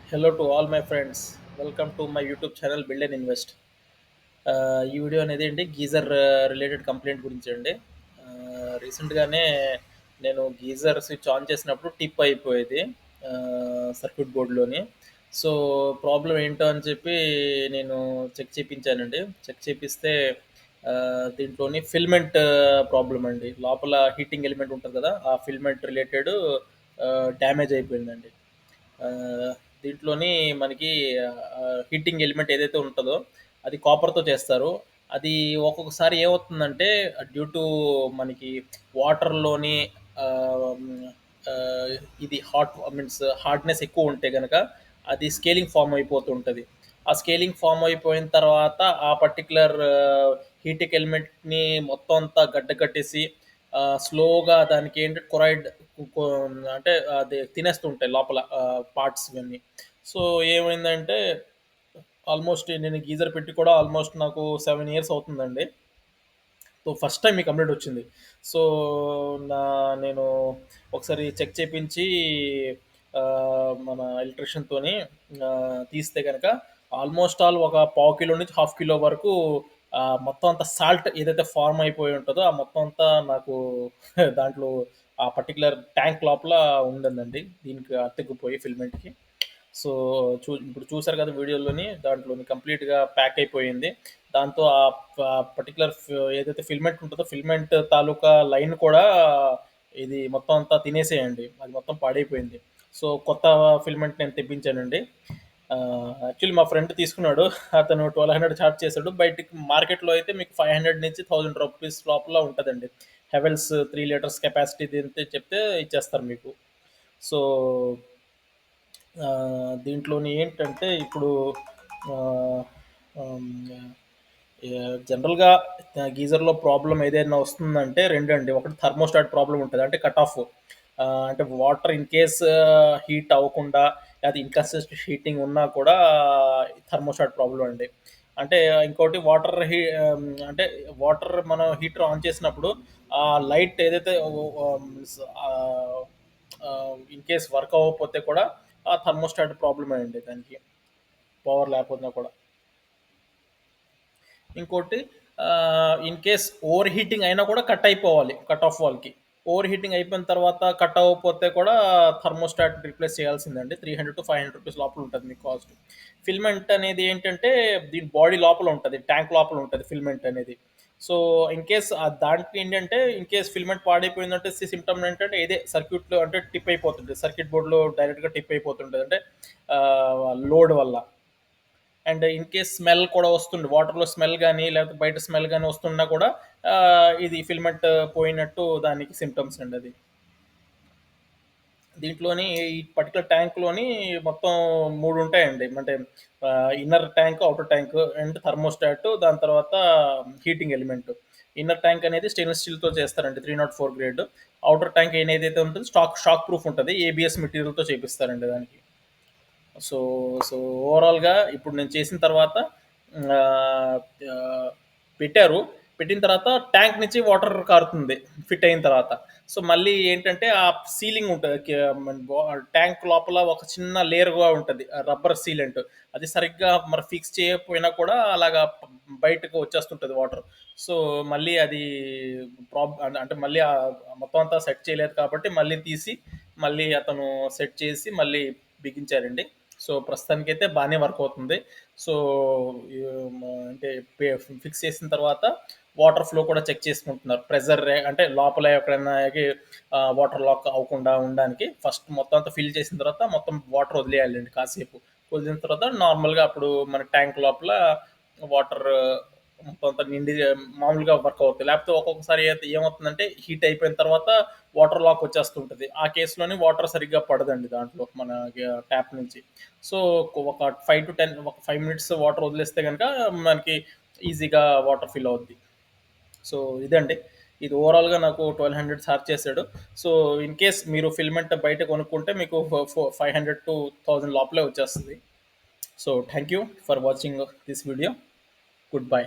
Hello to all my friends. Welcome to my YouTube channel build and invest. ఈ video అనేది అండి geyser related complaint గురించి అండి. రీసెంట్గానే నేను గీజర్ స్విచ్ ఆన్ చేసినప్పుడు టిప్ అయిపోయేది సర్క్యూట్ బోర్డ్లోని. సో ప్రాబ్లం ఏంటో అని చెప్పి నేను చెక్ చేయించానండి. చెక్ చేపిస్తే దీంట్లోని ఫిల్మెంట్ ప్రాబ్లం అండి. లోపల హీటింగ్ ఎలిమెంట్ ఉంటుంది కదా, ఆ ఫిల్మెంట్ రిలేటెడ్ డ్యామేజ్ అయిపోయిందండి. ఆహ్, దీంట్లోని మనకి హీటింగ్ ఎలిమెంట్ ఏదైతే ఉంటదో అది కాపర్‌తో చేస్తారు. అది ఒక్కొక్కసారి ఏమవుతుందంటే డ్యూ టు మనకి వాటర్‌లోని ఆహ్, హ్మ్, ఆహ్, ఇది మీన్స్ హార్డ్‌నెస్ ఎక్కువుంటే గనక అది స్కేలింగ్ ఫార్మ్ అయిపోతూ ఉంటది. ఆ స్కేలింగ్ ఫార్మ్ అయిపోయిన తర్వాత ఆ పర్టిక్యులర్ హీటింగ్ ఎలిమెంట్‌ని మొత్తం అంతా గడ్డ కట్టేసి స్లోగా దానికేంటి కొరాయిడ్ కొ అంటే అది తినేస్తుంటాయి లోపల పార్ట్స్ ఇవన్నీ. సో, ఏమైందంటే ఆల్మోస్ట్ నేను గీజర్ పెట్టి కూడా ఆల్మోస్ట్ నాకు 7 ఇయర్స్ అవుతుందండి. సో, ఫస్ట్ టైమ్ ఈ కంప్లెయింట్ వచ్చింది. సో, నా నేను ఒకసారి చెక్ చేపించి మన ఎలక్ట్రీషియన్‌తోని తీస్తే గనక ఆల్మోస్ట్ ఆల్ ఒక పావు కిలో నుంచి హాఫ్ కిలో వరకు మొత్తం అంతా సాల్ట్ ఏదైతే ఫార్మ్ అయిపోయి ఉంటదో, ఆ మొత్తం అంతా నాకు దాంట్లో ఆ పర్టిక్యులర్ ట్యాంక్ లోపల ఉండిందండి. దీనికి అతుక్కుపోయి ఫిల్మెంట్‌కి. సో, ఇప్పుడు చూసారు కదా వీడియోలోని దాంట్లోని కంప్లీట్‌గా ప్యాక్ అయిపోయింది. దాంతో పర్టిక్యులర్ ఏదైతే ఫిల్మెంట్ ఉంటదో, ఫిల్మెంట్ తాలూకా లైన్ కూడా ఇది మొత్తం అంతా తినేసేయండి. అది మొత్తం పాడైపోయింది. సో, కొత్త ఫిల్మెంట్ నేను తెప్పించానండి. యాక్చువల్లీ మా ఫ్రెండ్ తీసుకున్నాడు. అతను 1200 చార్జ్ చేసాడు. బయటికి మార్కెట్‌లో అయితే మీకు 500 నుంచి రూ. 1000 లోపల ఉంటదండి. హెవెల్స్ 3 లీటర్స్ కెపాసిటీది అంతే చెప్తే ఇచ్చేస్తారు మీకు. సో, దీంట్లోని ఏంటంటే ఇప్పుడు ఆహ్, హ్మ్. జనరల్‌గా గీజర్‌లో ప్రాబ్లమ్ ఏదైనా వస్తుందంటే రెండండి. ఒకటి థర్మోస్టాట్ ప్రాబ్లమ్ ఉంటది. అంటే కట్ ఆఫ్. అంటే వాటర్ ఇన్ కేస్ హీట్ అవ్వకుండా అది ఇన్‌కన్సిస్టెంట్ హీటింగ్ ఉన్నా కూడా థర్మోస్టాట్ ప్రాబ్లమ్ అండి. అంటే ఇంకోటి అంటే వాటర్ మనం హీటర్ ఆన్ చేసినప్పుడు ఆ లైట్ ఏదైతే మీన్స్ ఇన్ కేస్ వర్క్ అవ్వకపోతే కూడా ఆ థర్మోస్టాట్ ప్రాబ్లమే అండి దానికి. పవర్ లేకపోయినా కూడా. ఇంకోటి ఇన్ కేస్ ఓవర్ హీటింగ్ అయినా కూడా కట్ అయిపోవాలి కట్ ఆఫ్ వాల్‌కి. ఓవర్ హీటింగ్ అయిపోయిన తర్వాత కట్ అవ్వకపోతే కూడా థర్మోస్టాట్ రీప్లేస్ చేయాల్సిందండి. 300-500 లోపల ఉంటది మీకు కాస్ట్. ఫిల్మెంట్ అనేది ఏంటంటే దీని బాడీ లోపల ఉంటది. ట్యాంక్ లోపల ఉంటది ఫిల్మెంట్ అనేది. సో, ఇన్ కేస్ దాంట్లో ఏంటంటే ఇన్ కేస్ ఫిల్మెంట్ పాడైపోయిందంటే సిమ్టమ్ ఏంటంటే ఇదే సర్క్యూట్‌లో అంటే టిప్ అయిపోతుంది. సర్క్యూట్ బోర్డ్‌లో డైరెక్ట్‌గా టిప్ అయిపోతుంటది. అంటే లోడ్ వల్ల. అండ్ ఇన్ కేస్ స్మెల్ కూడా వస్తుంది. వాటర్‌లో స్మెల్ గాని, లేకపోతే బయట స్మెల్ గాని వస్తున్నా కూడా ఇది ఫిల్మెంట్ పోయినట్టు దానికి సింప్టమ్స్ అండి అది. దీంట్లోని ఈ పర్టిక్యులర్ ట్యాంక్‌లోని మొత్తం 3 ఉంటాయండి. అంటే inner tank, outer tank and thermostat దాని తర్వాత హీటింగ్ ఎలిమెంట్. ఇన్నర్ ట్యాంక్ అనేది స్టెయిన్‌లెస్ స్టీల్‌తో చేస్తారండి 304 గ్రేడ్. ఔటర్ ట్యాంక్ ఏదైతే ఉంటుందో షాక్ ప్రూఫ్ ఉంటది. ఏబీఎస్ మెటీరియల్‌తో చేపిస్తారండి దానికి. సో, సో ఓవరాల్‌గా ఇప్పుడు నేను చేసిన తర్వాత ఆహ్, ఆహ్, పెట్టారు. పెట్టిన తర్వాత ట్యాంక్ నుంచి వాటర్ కారుతుంది ఫిట్ అయిన తర్వాత. సో, మళ్ళీ ఏంటంటే ఆ సీలింగ్ ఉంటది. మన ట్యాంక్ లోపల ఒక చిన్న లేయర్‌గా ఉంటది. Rubber sealant. అది సరిగ్గా మరి ఫిక్స్ చేయకపోయినా కూడా అలాగా బయటకు వచ్చేస్తుంటది వాటర్. సో, మళ్ళీ అది అంటే మళ్ళీ మొత్తం అంతా సెట్ చేయలేదు కాబట్టి మళ్ళీ తీసి, మళ్ళీ అతను సెట్ చేసి మళ్ళీ బిగించారండి. సో, ప్రస్తుతానికైతే బానే వర్క్ అవుతుంది. సో, అంటే ఫిక్స్ చేసిన తర్వాత వాటర్ ఫ్లో కూడా చెక్ చేసుకుంటున్నారు. అంటే లోపల ఎక్కడైనా వాటర్ లాక్ అవ్వకుండా ఉండడానికి ఫస్ట్ మొత్తం అంతా ఫిల్ చేసిన తర్వాత మొత్తం వాటర్ వదిలేయాలండి కాసేపు. వదిలిన తర్వాత నార్మల్‌గా అప్పుడు మన ట్యాంక్ లోపల వాటర్ మొత్తం అంతా నిండి మామూలుగా వర్క్ అవుతాయి. లేకపోతే ఒక్కొక్కసారి అయితే ఏమవుతుందంటే హీట్ అయిపోయిన తర్వాత వాటర్ లాక్ వచ్చేస్తుంటది. ఆ కేస్‌లోని వాటర్ సరిగ్గా పడదండి దాంట్లో మన ట్యాప్ నుంచి. సో, ఒక 5 మినిట్స్ వాటర్ వదిలేస్తే గనక మనకి ఈజీగా వాటర్ ఫిల్ అవుద్ది. సో, ఇదండి. ఇది ఓవరాల్‌గా నాకు 1200 చార్జ్ చేసాడు. సో, ఇన్ కేస్ మీరు ఫిల్మెంట్ బయట కొనుక్కుంటే మీకు 500-1000 లోపలే వచ్చేస్తది. So, thank you for watching this video. Good bye.